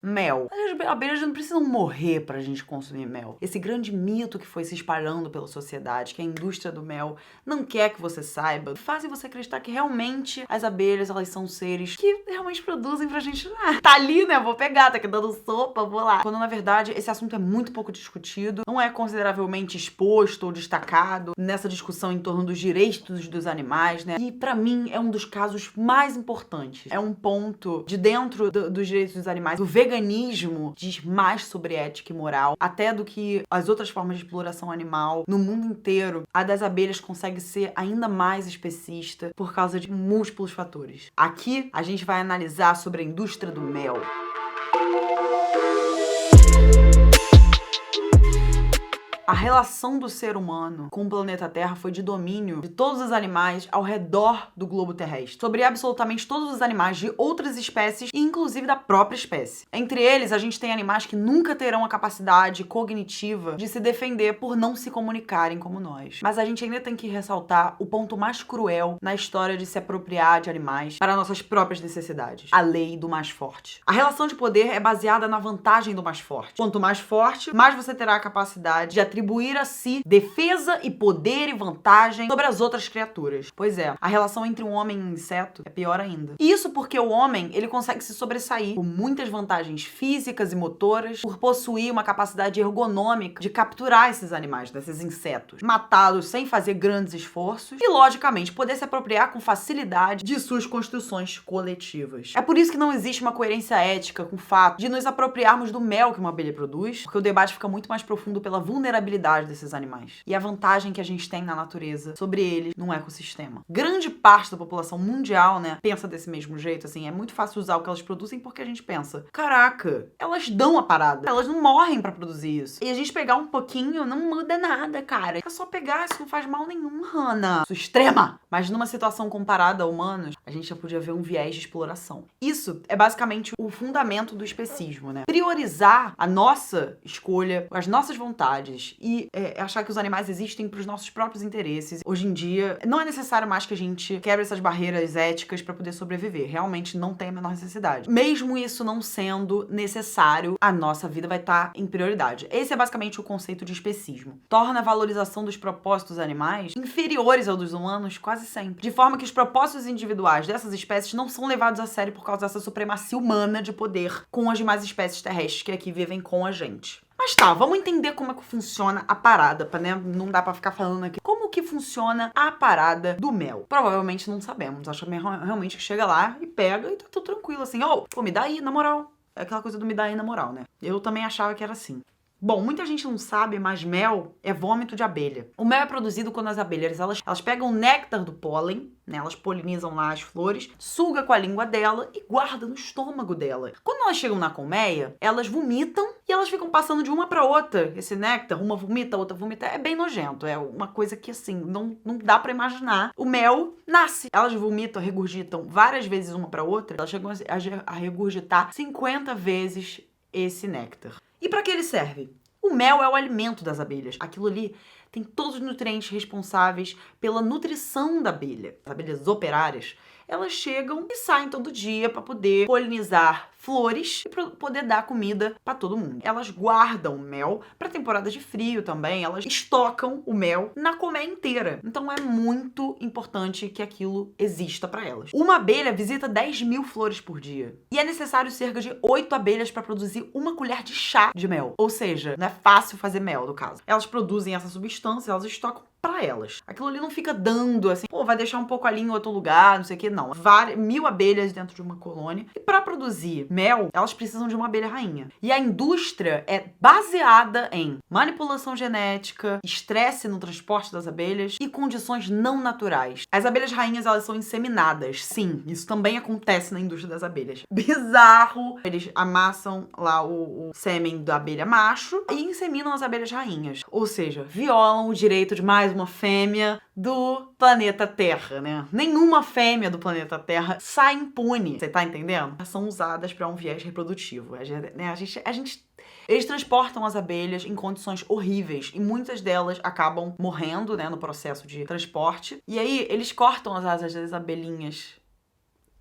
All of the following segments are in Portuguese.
Mel. As abelhas não precisam morrer pra gente consumir mel. Esse grande mito que foi se espalhando pela sociedade, que a indústria do mel não quer que você saiba, fazem você acreditar que realmente as abelhas, elas são seres que realmente produzem pra gente. Tá ali, né? Vou pegar, tá aqui dando sopa, vou lá. Quando na verdade esse assunto é muito pouco discutido, não é consideravelmente exposto ou destacado nessa discussão em torno dos direitos dos animais, né? E pra mim é um dos casos mais importantes. É um ponto de dentro dos direitos dos animais, do veganismo diz mais sobre ética e moral, até do que as outras formas de exploração animal no mundo inteiro. A das abelhas consegue ser ainda mais especista por causa de múltiplos fatores. Aqui a gente vai analisar sobre a indústria do mel. A relação do ser humano com o planeta Terra foi de domínio de todos os animais ao redor do globo terrestre, sobre absolutamente todos os animais de outras espécies e inclusive da própria espécie. Entre eles, a gente tem animais que nunca terão a capacidade cognitiva de se defender por não se comunicarem como nós. Mas a gente ainda tem que ressaltar o ponto mais cruel na história de se apropriar de animais para nossas próprias necessidades: a lei do mais forte. A relação de poder é baseada na vantagem do mais forte. Quanto mais forte, mais você terá a capacidade de atribuir a si defesa e poder e vantagem sobre as outras criaturas. Pois é, a relação entre um homem e um inseto é pior ainda. Isso porque o homem, ele consegue se sobressair com muitas vantagens físicas e motoras por possuir uma capacidade ergonômica de capturar esses animais, desses insetos, matá-los sem fazer grandes esforços e, logicamente, poder se apropriar com facilidade de suas construções coletivas. É por isso que não existe uma coerência ética com o fato de nos apropriarmos do mel que uma abelha produz, porque o debate fica muito mais profundo pela vulnerabilidade desses animais e a vantagem que a gente tem na natureza sobre eles num ecossistema. Grande parte da população mundial, né, pensa desse mesmo jeito, assim, é muito fácil usar o que elas produzem porque a gente pensa, caraca, elas dão a parada, elas não morrem pra produzir isso. E a gente pegar um pouquinho não muda nada, cara. É só pegar, isso não faz mal nenhum, Hannah. Sou extrema! Mas numa situação comparada a humanos, a gente já podia ver um viés de exploração. Isso é basicamente o fundamento do especismo, né? Priorizar a nossa escolha, as nossas vontades e achar que os animais existem para os nossos próprios interesses. Hoje em dia, não é necessário mais que a gente quebre essas barreiras éticas para poder sobreviver. Realmente não tem a menor necessidade. Mesmo isso não sendo necessário, a nossa vida vai estar em prioridade. Esse é basicamente o conceito de especismo. Torna a valorização dos propósitos animais inferiores ao dos humanos quase sempre. De forma que os propósitos individuais dessas espécies não são levados a sério por causa dessa supremacia humana de poder com as demais espécies terrestres que aqui vivem com a gente. Mas tá, vamos entender como é que funciona a parada, né? Não dá pra ficar falando aqui. Como que funciona a parada do mel? Provavelmente não sabemos. Acho que realmente que chega lá e pega e tá tudo tranquilo, assim. Pô, me dá aí, na moral. É aquela coisa do me dá aí, na moral, né? Eu também achava que era assim. Bom, muita gente não sabe, mas mel é vômito de abelha. O mel é produzido quando as abelhas, elas pegam o néctar do pólen, né? Elas polinizam lá as flores, suga com a língua dela e guarda no estômago dela. Quando elas chegam na colmeia, elas vomitam e elas ficam passando de uma pra outra. Esse néctar, uma vomita, outra vomita. É bem nojento. É uma coisa que, assim, não dá pra imaginar. O mel nasce. Elas vomitam, regurgitam várias vezes uma pra outra. Elas chegam a regurgitar 50 vezes esse néctar. E para que ele serve? O mel é o alimento das abelhas. Aquilo ali tem todos os nutrientes responsáveis pela nutrição da abelha. As abelhas operárias, elas chegam e saem todo dia para poder polinizar flores e para poder dar comida para todo mundo. Elas guardam o mel para temporada de frio também, elas estocam o mel na colmeia inteira. Então é muito importante que aquilo exista para elas. Uma abelha visita 10.000 flores por dia. E é necessário cerca de 8 abelhas para produzir uma colher de chá de mel. Ou seja, não é fácil fazer mel, no caso. Elas produzem essa substância, elas estocam pra elas. Aquilo ali não fica dando assim, vai deixar um pouco ali em outro lugar, não sei o que, não. 1.000 abelhas dentro de uma colônia. E pra produzir mel, elas precisam de uma abelha rainha. E a indústria é baseada em manipulação genética, estresse no transporte das abelhas e condições não naturais. As abelhas rainhas, elas são inseminadas. Sim, isso também acontece na indústria das abelhas. Bizarro! Eles amassam lá o sêmen da abelha macho e inseminam as abelhas rainhas. Ou seja, violam o direito de mais uma fêmea do planeta Terra, né? Nenhuma fêmea do planeta Terra sai impune. Você tá entendendo? São usadas para um viés reprodutivo. Eles transportam as abelhas em condições horríveis e muitas delas acabam morrendo, né, no processo de transporte. E aí eles cortam as asas das abelhinhas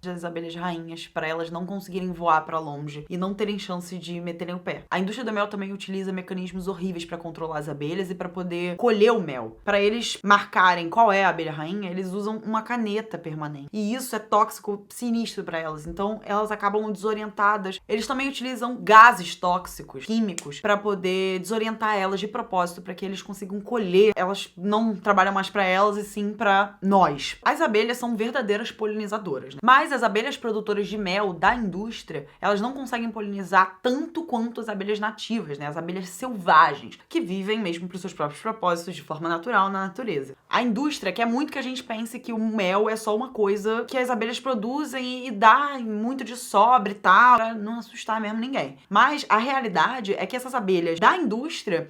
das abelhas rainhas para elas não conseguirem voar para longe e não terem chance de meterem o pé. A indústria do mel também utiliza mecanismos horríveis para controlar as abelhas e para poder colher o mel. Para eles marcarem qual é a abelha rainha, eles usam uma caneta permanente. E isso é tóxico, sinistro para elas. Então elas acabam desorientadas. Eles também utilizam gases tóxicos, químicos, para poder desorientar elas de propósito, para que eles consigam colher. Elas não trabalham mais para elas e sim para nós. As abelhas são verdadeiras polinizadoras, né? Mas as abelhas produtoras de mel da indústria, elas não conseguem polinizar tanto quanto as abelhas nativas, né? As abelhas selvagens, que vivem mesmo para os seus próprios propósitos de forma natural na natureza. A indústria quer muito que a gente pense que o mel é só uma coisa que as abelhas produzem e dá muito de sobra e tal, pra não assustar mesmo ninguém. Mas a realidade é que essas abelhas da indústria,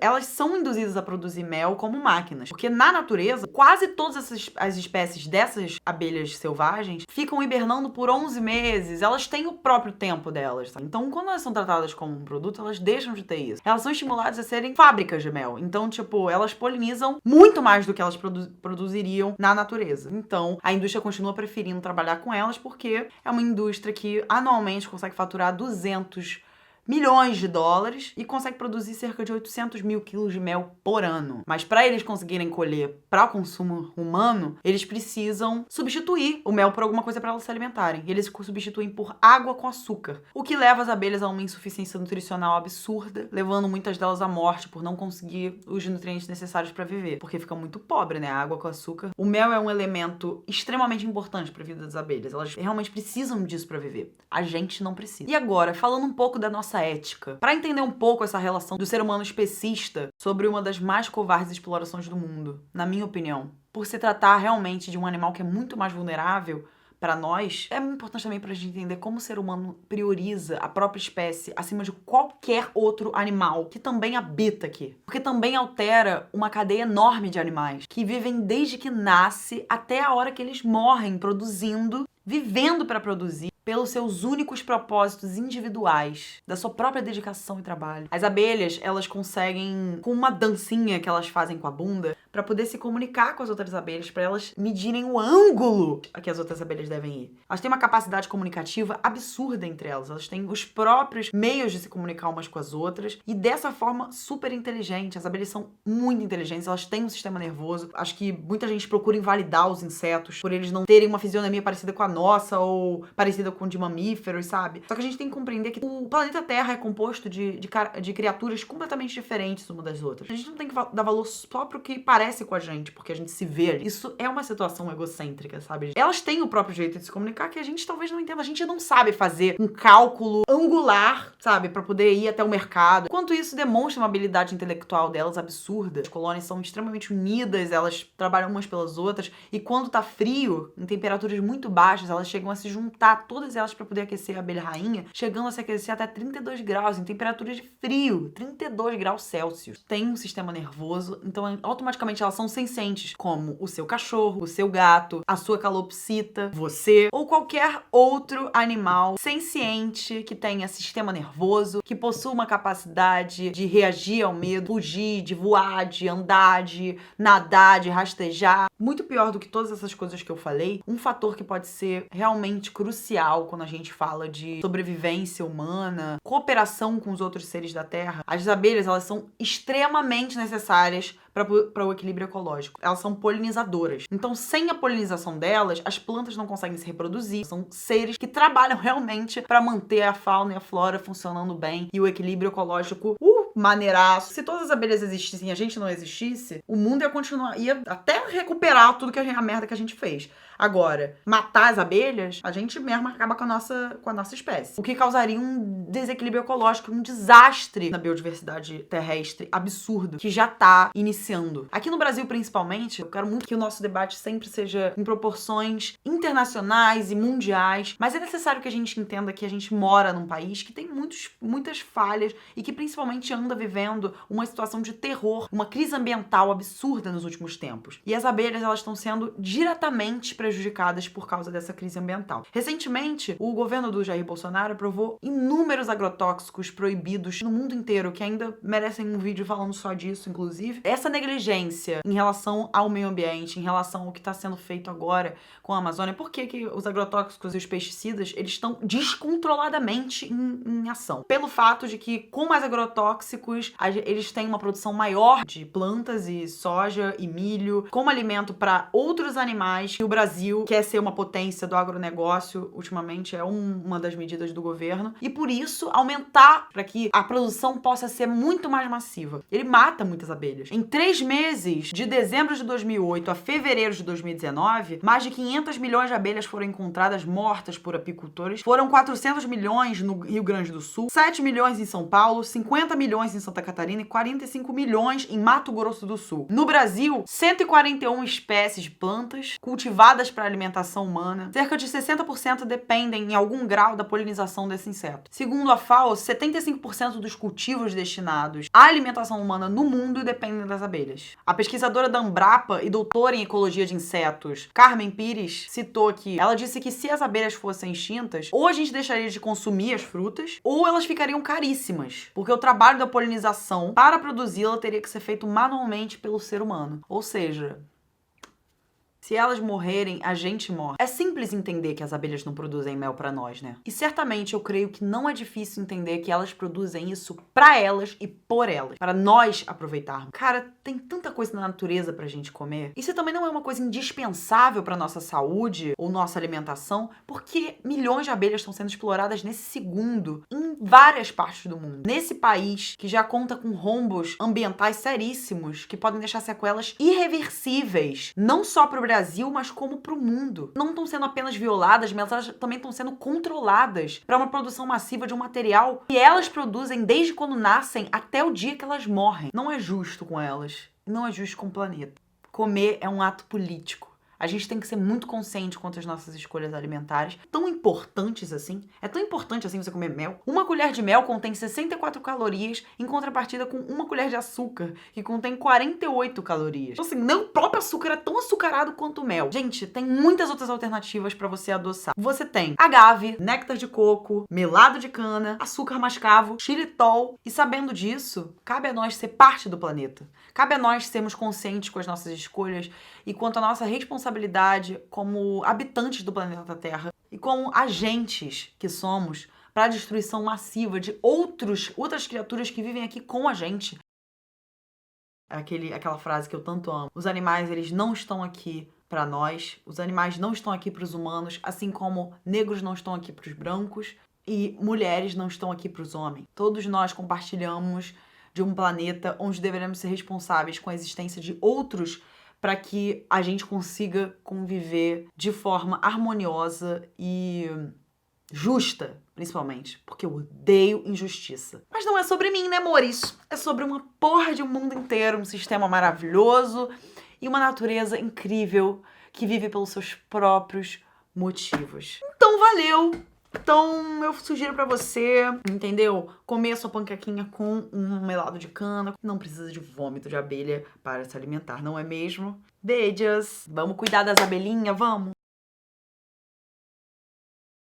elas são induzidas a produzir mel como máquinas. Porque na natureza, quase todas as espécies dessas abelhas selvagens ficam hibernando por 11 meses. Elas têm o próprio tempo delas, sabe? Então, quando elas são tratadas como um produto, elas deixam de ter isso. Elas são estimuladas a serem fábricas de mel. Então, tipo, elas polinizam muito mais do que elas produziriam na natureza. Então, a indústria continua preferindo trabalhar com elas porque é uma indústria que anualmente consegue faturar 200 milhões de dólares e consegue produzir cerca de 800 mil quilos de mel por ano. Mas para eles conseguirem colher para o consumo humano, eles precisam substituir o mel por alguma coisa para elas se alimentarem. E eles substituem por água com açúcar, o que leva as abelhas a uma insuficiência nutricional absurda, levando muitas delas à morte por não conseguir os nutrientes necessários para viver, porque fica muito pobre, né? A água com açúcar. O mel é um elemento extremamente importante para a vida das abelhas. Elas realmente precisam disso para viver. A gente não precisa. E agora, falando um pouco da nossa ética, para entender um pouco essa relação do ser humano especista sobre uma das mais covardes explorações do mundo, na minha opinião, por se tratar realmente de um animal que é muito mais vulnerável para nós, é muito importante também pra gente entender como o ser humano prioriza a própria espécie acima de qualquer outro animal que também habita aqui. Porque também altera uma cadeia enorme de animais que vivem desde que nasce até a hora que eles morrem produzindo, vivendo para produzir, pelos seus únicos propósitos individuais, da sua própria dedicação e trabalho. As abelhas, elas conseguem, com uma dancinha que elas fazem com a bunda, para poder se comunicar com as outras abelhas, para elas medirem o ângulo a que as outras abelhas devem ir. Elas têm uma capacidade comunicativa absurda entre elas. Elas têm os próprios meios de se comunicar umas com as outras e dessa forma super inteligente. As abelhas são muito inteligentes, elas têm um sistema nervoso. Acho que muita gente procura invalidar os insetos por eles não terem uma fisionomia parecida com a nossa ou parecida com de mamíferos, sabe? Só que a gente tem que compreender que o planeta Terra é composto de criaturas completamente diferentes uma das outras. A gente não tem que dar valor só pro que parece com a gente, porque a gente se vê. Isso é uma situação egocêntrica, sabe? Elas têm o próprio jeito de se comunicar que a gente talvez não entenda. A gente não sabe fazer um cálculo angular, sabe? Pra poder ir até o mercado. Enquanto isso demonstra uma habilidade intelectual delas absurda. As colônias são extremamente unidas, elas trabalham umas pelas outras e quando tá frio, em temperaturas muito baixas, elas chegam a se juntar todas elas para poder aquecer a abelha rainha, chegando a se aquecer até 32 graus, em temperaturas de frio, 32 graus Celsius. Tem um sistema nervoso, então automaticamente elas são sencientes, como o seu cachorro, o seu gato, a sua calopsita, você, ou qualquer outro animal senciente que tenha sistema nervoso, que possua uma capacidade de reagir ao medo, fugir, de voar, de andar, de nadar, de rastejar. Muito pior do que todas essas coisas que eu falei, um fator que pode ser realmente crucial quando a gente fala de sobrevivência humana, cooperação com os outros seres da Terra. As abelhas, elas são extremamente necessárias para o equilíbrio ecológico. Elas são polinizadoras. Então, sem a polinização delas, as plantas não conseguem se reproduzir. São seres que trabalham realmente para manter a fauna e a flora funcionando bem e o equilíbrio ecológico maneiraço. Se todas as abelhas existissem e a gente não existisse, o mundo ia continuar, ia até recuperar tudo a merda que a gente fez. Agora, matar as abelhas, a gente mesmo acaba com a nossa espécie. O que causaria um desequilíbrio ecológico, um desastre na biodiversidade terrestre absurdo, que já tá iniciando. Aqui no Brasil, principalmente, eu quero muito que o nosso debate sempre seja em proporções internacionais e mundiais, mas é necessário que a gente entenda que a gente mora num país que tem muitas falhas e que principalmente anda vivendo uma situação de terror, uma crise ambiental absurda nos últimos tempos. E as abelhas, elas estão sendo diretamente prejudicadas prejudicadas por causa dessa crise ambiental. Recentemente, o governo do Jair Bolsonaro aprovou inúmeros agrotóxicos proibidos no mundo inteiro, que ainda merecem um vídeo falando só disso, inclusive. Essa negligência em relação ao meio ambiente, em relação ao que está sendo feito agora com a Amazônia, por que os agrotóxicos e os pesticidas, eles estão descontroladamente em ação? Pelo fato de que, com mais agrotóxicos, eles têm uma produção maior de plantas e soja e milho, como alimento para outros animais, que o Brasil quer ser uma potência do agronegócio, ultimamente é uma das medidas do governo, e por isso aumentar para que a produção possa ser muito mais massiva. Ele mata muitas abelhas. Em 3 meses, de dezembro de 2008 a fevereiro de 2019, mais de 500 milhões de abelhas foram encontradas mortas por apicultores. Foram 400 milhões no Rio Grande do Sul, 7 milhões em São Paulo, 50 milhões em Santa Catarina e 45 milhões em Mato Grosso do Sul. No Brasil, 141 espécies de plantas cultivadas para alimentação humana. Cerca de 60% dependem em algum grau da polinização desse inseto. Segundo a FAO, 75% dos cultivos destinados à alimentação humana no mundo dependem das abelhas. A pesquisadora da Embrapa e doutora em ecologia de insetos, Carmen Pires, citou que ela disse que se as abelhas fossem extintas, ou a gente deixaria de consumir as frutas, ou elas ficariam caríssimas, porque o trabalho da polinização para produzi-la teria que ser feito manualmente pelo ser humano. Ou seja, se elas morrerem, a gente morre. É simples entender que as abelhas não produzem mel pra nós, né? E certamente eu creio que não é difícil entender que elas produzem isso pra elas e por elas, para nós aproveitarmos. Cara, tem tanta coisa na natureza pra gente comer. Isso também não é uma coisa indispensável pra nossa saúde ou nossa alimentação, porque milhões de abelhas estão sendo exploradas nesse segundo em várias partes do mundo. Nesse país que já conta com rombos ambientais seríssimos que podem deixar sequelas irreversíveis, não só pro Brasil, mas como pro mundo. Não estão sendo apenas violadas, mas elas também estão sendo controladas para uma produção massiva de um material que elas produzem desde quando nascem até o dia que elas morrem. Não é justo com elas. Não é justo com o planeta. Comer é um ato político. A gente tem que ser muito consciente quanto às nossas escolhas alimentares, tão importantes assim. É tão importante assim você comer mel. Uma colher de mel contém 64 calorias, em contrapartida com uma colher de açúcar, que contém 48 calorias. Então assim, nem o próprio açúcar é tão açucarado quanto o mel. Gente, tem muitas outras alternativas para você adoçar. Você tem agave, néctar de coco, melado de cana, açúcar mascavo, xilitol. E sabendo disso, cabe a nós ser parte do planeta. Cabe a nós sermos conscientes com as nossas escolhas e quanto à nossa responsabilidade como habitantes do planeta Terra e como agentes que somos para a destruição massiva de outras criaturas que vivem aqui com a gente. Aquela frase que eu tanto amo. Os animais, eles não estão aqui para nós, os animais não estão aqui para os humanos, assim como negros não estão aqui para os brancos e mulheres não estão aqui para os homens. Todos nós compartilhamos de um planeta onde deveremos ser responsáveis com a existência de outros para que a gente consiga conviver de forma harmoniosa e justa, principalmente, porque eu odeio injustiça. Mas não é sobre mim, né, amores? É sobre uma porra de um mundo inteiro, um sistema maravilhoso e uma natureza incrível que vive pelos seus próprios motivos. Então, valeu! Então, eu sugiro pra você, entendeu? Comer a sua panquequinha com um melado de cana. Não precisa de vômito de abelha para se alimentar, não é mesmo? Beijos! Vamos cuidar das abelhinhas, vamos?